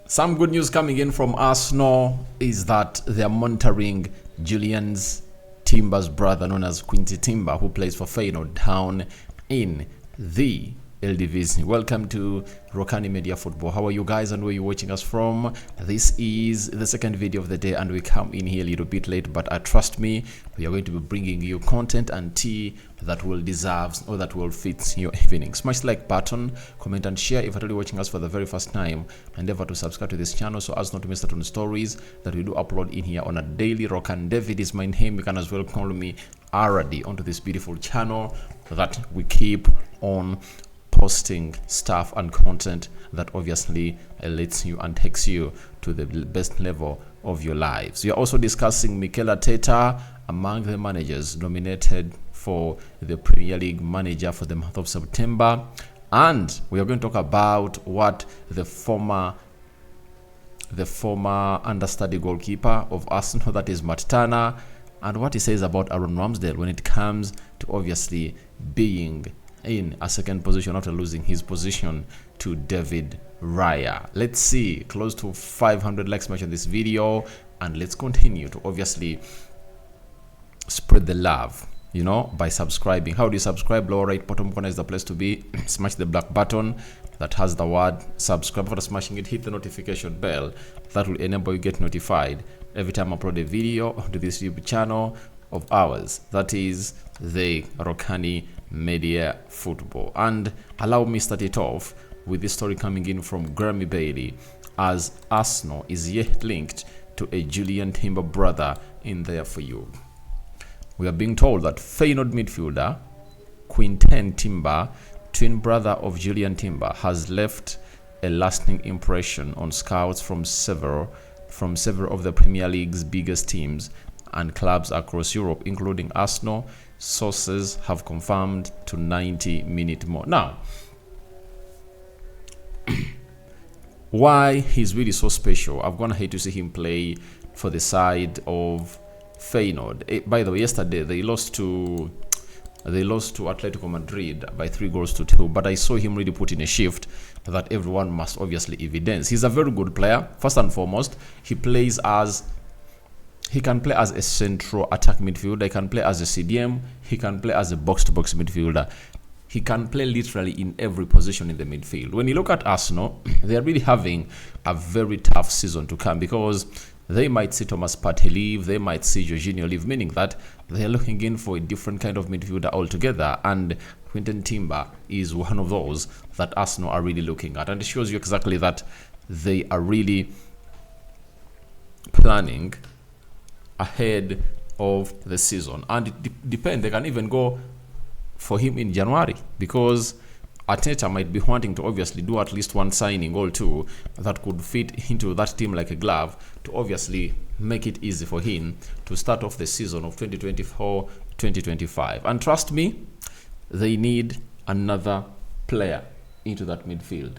Some good news coming in from Arsenal is that they're monitoring Jurrien Timber's brother, known as Quinten Timber, who plays for Feyenoord down in the Eredivisie. Welcome to Rokani Media Football. How are you guys and where you're watching us from? This is the second video of the day and we come in here a little bit late, but trust me, we are going to be bringing you content and tea that will deserve or that will fit your evening. Smash the like button, comment and share if you're really watching us for the very first time. Endeavor to subscribe to this channel so as not to miss out on stories that we do upload in here on a daily. Rokan David is my name. You can as well call me Aradi onto this beautiful channel that we keep on posting stuff and content that obviously lets you and takes you to the best level of your lives. We are also discussing Mikel Arteta among the managers nominated for the Premier League manager for the month of September, and we are going to talk about what the former understudy goalkeeper of Arsenal, that is Matt Turner, and what he says about Aaron Ramsdale when it comes to obviously being in a second position after losing his position to David Raya. Let's see, close to 500 likes on this video, and let's continue to obviously spread the love, you know, by subscribing. How do you subscribe? Lower right bottom corner is the place to be. Smash the black button that has the word subscribe. After smashing it, hit the notification bell. That will enable you get notified every time I upload a video onto this YouTube channel of ours, that is the Rokani Media Football. And allow me start it off with this story coming in from Grammy Bailey, as Arsenal is yet linked to a Jurrien Timber brother in there for you. We are being told that Feyenoord midfielder Quinten Timber, twin brother of Jurrien Timber, has left a lasting impression on scouts from several of the Premier League's biggest teams and clubs across Europe, including Arsenal. Sources have confirmed to 90 minutes more. Now, why he's really so special? I've gone ahead to see him play for the side of Feyenoord. By the way, yesterday they lost to Atletico Madrid by 3-2, but I saw him really put in a shift that everyone must obviously evidence. He's a very good player. First and foremost, he can play as a central attack midfielder, he can play as a CDM, he can play as a box-to-box midfielder. He can play literally in every position in the midfield. When you look at Arsenal, they are really having a very tough season to come, because they might see Thomas Partey leave, they might see Jurrien leave, meaning that they are looking in for a different kind of midfielder altogether, and Quinten Timber is one of those that Arsenal are really looking at, and it shows you exactly that they are really planning ahead of the season. And it depends, they can even go for him in January, because Arteta might be wanting to obviously do at least one signing or two that could fit into that team like a glove, to obviously make it easy for him to start off the season of 2024-2025. And trust me, they need another player into that midfield.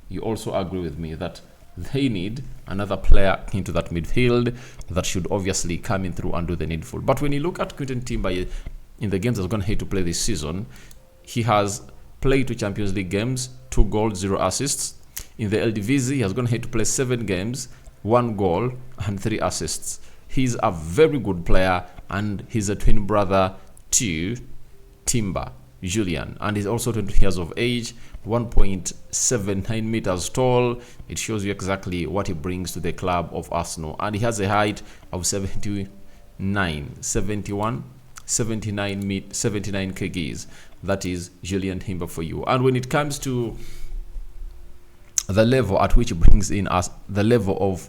You also agree with me that they need another player into that midfield that should obviously come in through and do the needful. But when you look at Quinten Timber in the games that's going to hate to play this season, he has played 2 Champions League games, 2 goals, 0 assists. In the Eredivisie, he has gone ahead to play 7 games, 1 goal and 3 assists. He's a very good player, and he's a twin brother to Timber, Jurrien, and he's also 20 years of age, 1.79 meters tall. It shows you exactly what he brings to the club of Arsenal, and he has a height of 79 kgs. That is Jurrien Timber for you. And when it comes to the level at which he brings in us, the level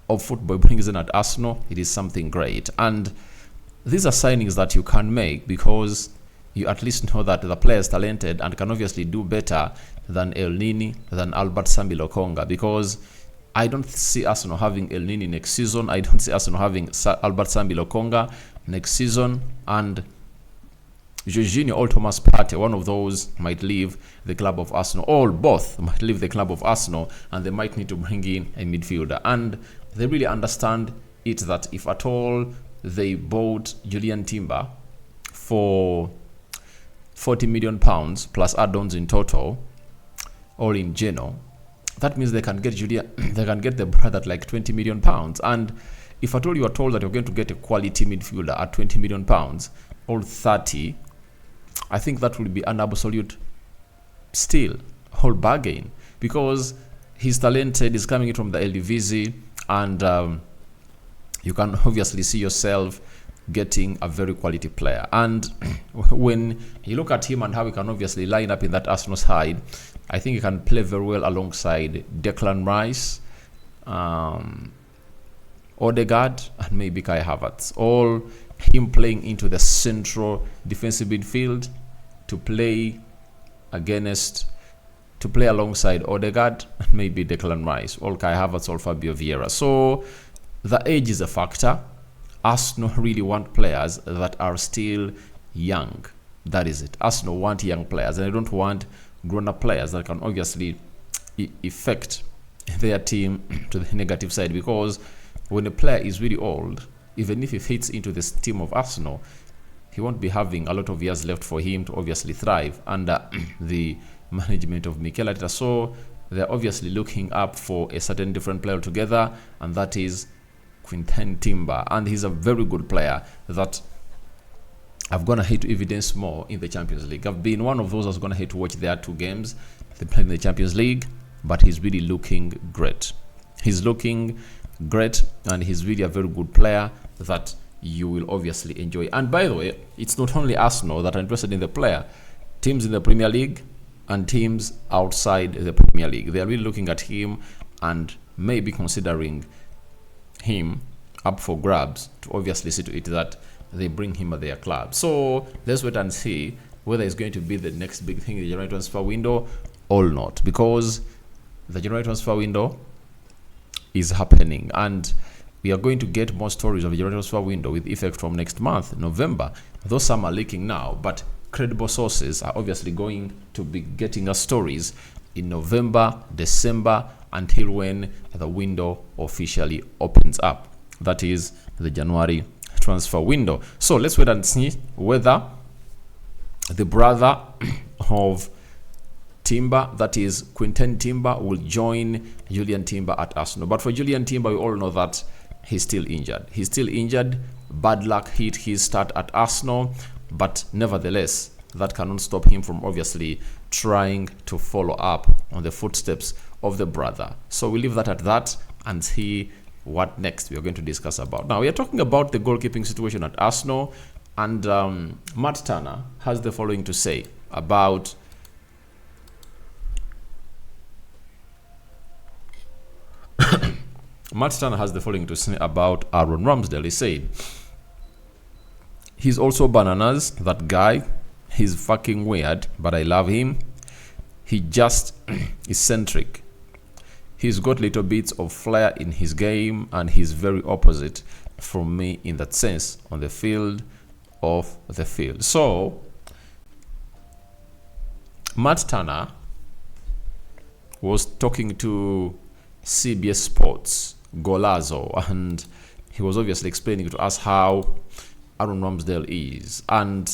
of football he brings in at Arsenal, it is something great. And these are signings that you can make because you at least know that the player is talented and can obviously do better than El Nini, than Albert Sambi Lokonga, because I don't see Arsenal having El Nini next season. I don't see Arsenal having Albert Sambi Lokonga next season, and Jurrien or Thomas Partey, one of those might leave the club of Arsenal, or both might leave the club of Arsenal, and they might need to bring in a midfielder. And they really understand it that if at all they bought Jurrien Timber for £40 million plus add-ons in total, all in general, that means they can get they can get the brother at like 20 million pounds. And if at all you are told that you're going to get a quality midfielder at 20 million pounds or 30, I think that will be an absolute steal, whole bargain, because he's talented, he's coming in from the Eredivisie, and you can obviously see yourself getting a very quality player. And when you look at him and how he can obviously line up in that Arsenal side, I think he can play very well alongside Declan Rice, Odegaard, and maybe Kai Havertz. All him playing into the central defensive midfield to play alongside Odegaard and maybe Declan Rice, or Kai Havertz, or Fabio Vieira. So the age is a factor. Arsenal really want players that are still young. That is it. Arsenal want young players, and they don't want grown-up players that can obviously affect their team to the negative side, because when a player is really old, even if he fits into this team of Arsenal, he won't be having a lot of years left for him to obviously thrive under the management of Mikel Arteta. So they're obviously looking up for a certain different player altogether, and that is Quinten Timber. And he's a very good player that I've gonna hate to evidence more in the Champions League. I've been one of those that's gonna hate to watch their 2 games they play in the Champions League, but he's really looking great. He's looking great, and he's really a very good player that you will obviously enjoy. And by the way, it's not only Arsenal that are interested in the player. Teams in the Premier League and teams outside the Premier League, they are really looking at him and maybe considering him up for grabs to obviously see to it that they bring him at their club. So let's wait and see whether it's going to be the next big thing in the January transfer window or not, because the January transfer window is happening, and we are going to get more stories of the January transfer window with effect from next month, November. Though some are leaking now, but credible sources are obviously going to be getting us stories in November, December, until when the window officially opens up. That is the January transfer window. So let's wait and see whether the brother of Timber, that is Quinten Timber, will join Jurrien Timber at Arsenal. But for Jurrien Timber, we all know that he's still injured. He's still injured. Bad luck hit his start at Arsenal, but nevertheless, that cannot stop him from obviously trying to follow up on the footsteps of the brother. So we leave that at that and see what next we are going to discuss about. Now, we are talking about the goalkeeping situation at Arsenal, and Matt Turner has the following to say about Matt Turner has the following to say about Aaron Ramsdale. He said, he's also bananas, that guy. He's fucking weird, but I love him. He just eccentric. He's got little bits of flair in his game, and he's very opposite from me in that sense on the field of the field. So Matt Turner was talking to CBS Sports Golazo, and he was obviously explaining to us how Aaron Ramsdale is. And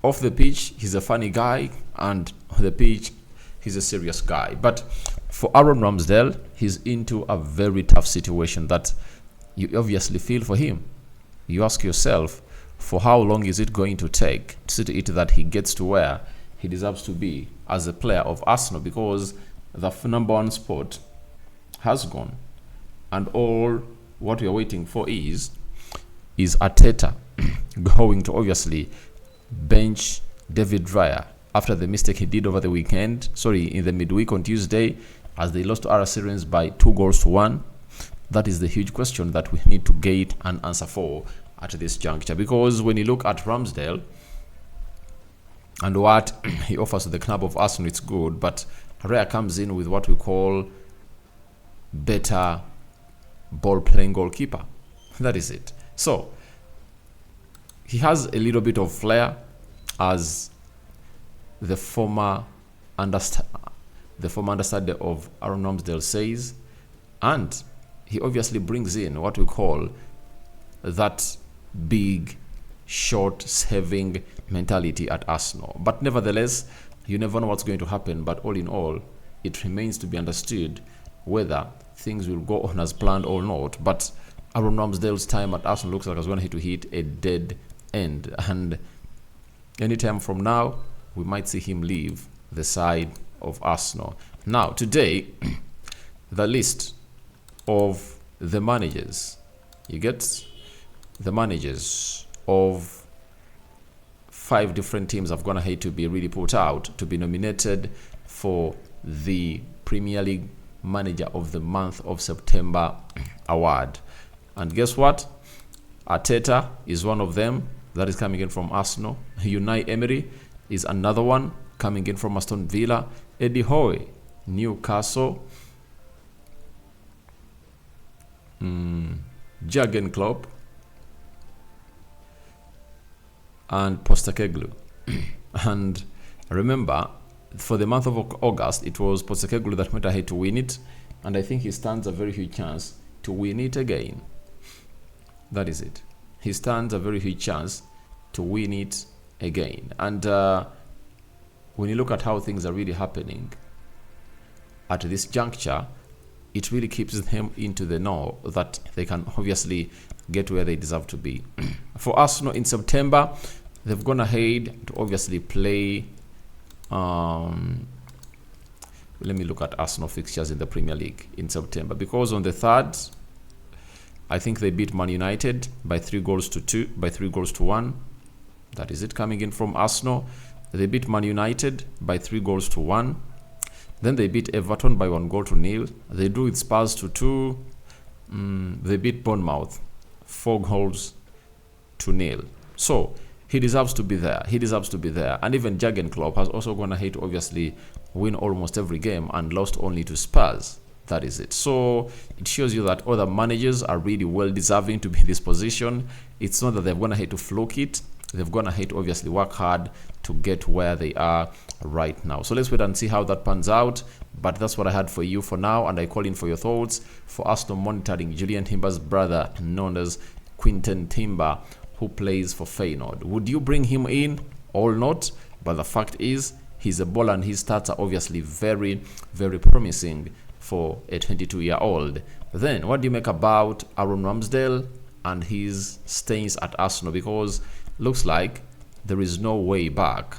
off the pitch, he's a funny guy, and on the pitch, he's a serious guy. But for Aaron Ramsdale, he's into a very tough situation that you obviously feel for him. You ask yourself, for how long is it going to take to see to it that he gets to where he deserves to be as a player of Arsenal? Because the number 1 spot has gone, and all what we are waiting for is Arteta going to obviously bench David Raya after the mistake he did over the weekend, in the midweek on Tuesday, as they lost to RS Sirens by 2-1. That is the huge question that we need to get an answer for at this juncture, because when you look at Ramsdale and what he offers to the club of Arsenal, it's good, but Raya comes in with what we call better ball-playing goalkeeper. That is it. So he has a little bit of flair, as the former understudy of Aaron Ramsdale says, and he obviously brings in what we call that big, short saving mentality at Arsenal. But nevertheless, you never know what's going to happen. But all in all, it remains to be understood whether things will go on as planned or not. But Aaron Ramsdale's time at Arsenal looks like it's going to hit a dead end, and anytime from now we might see him leave the side of Arsenal. Now today, the list of the managers, you get the managers of 5 different teams have gone ahead to be really put out to be nominated for the Premier League Manager of the Month of September award. And guess what? Arteta is one of them. That is coming in from Arsenal. Unai Emery is another one coming in from Aston Villa. Eddie Howe, Newcastle. Jurrien Klopp and Postecoglou. And remember, for the month of August, it was Postecoglou that went ahead to win it, and I think he stands a very huge chance to win it again. That is it. He stands a very huge chance to win it again. And when you look at how things are really happening at this juncture, it really keeps them into the know that they can obviously get where they deserve to be. For Arsenal in September, they've gone ahead to obviously play. Let me look at Arsenal fixtures in the Premier League in September, because on the 3rd, I think they beat Man United by 3 goals to 1. That is it coming in from Arsenal. They beat Man United by 3 goals to 1. Then they beat Everton by 1 goal to 0. They drew with Spurs to 2. They beat Bournemouth 4 goals to 0. So he deserves to be there. He deserves to be there. And even Jurrien Klopp has also gone ahead to obviously win almost every game and lost only to Spurs. That is it. So it shows you that other managers are really well deserving to be in this position. It's not that they've gone ahead to fluke it. They've gone ahead to obviously work hard to get where they are right now. So let's wait and see how that pans out. But that's what I had for you for now, and I call in for your thoughts. For Arsenal monitoring Quinten Timber's brother, known as Quinten Timber, who plays for Feyenoord. Would you bring him in or not? But the fact is, he's a baller and his stats are obviously very, very promising for a 22-year-old. Then, what do you make about Aaron Ramsdale and his stains at Arsenal? Because looks like there is no way back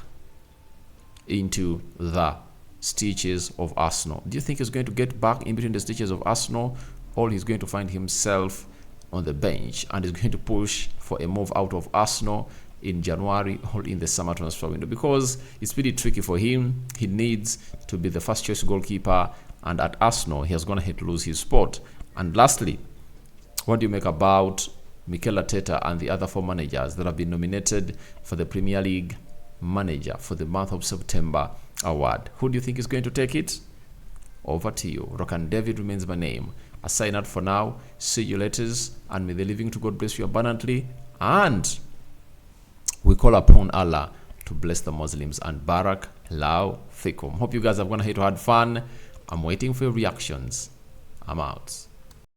into the stitches of Arsenal. Do you think he's going to get back in between the stitches of Arsenal, or he's going to find himself on the bench and is going to push for a move out of Arsenal in January or in the summer transfer window? Because it's pretty tricky for him. He needs to be the first choice goalkeeper, and at Arsenal he has gone ahead to lose his spot. And lastly, what do you make about Mikel Arteta and the other 4 managers that have been nominated for the Premier League Manager for the month of September award? Who do you think is going to take it? Over to you. Rokani David remains my name. I sign out for now. See you later, and may the living to God bless you abundantly. And we call upon Allah to bless the Muslims, and Barak Lau Fikum. Hope you guys have gone ahead to have fun. I'm waiting for your reactions. I'm out.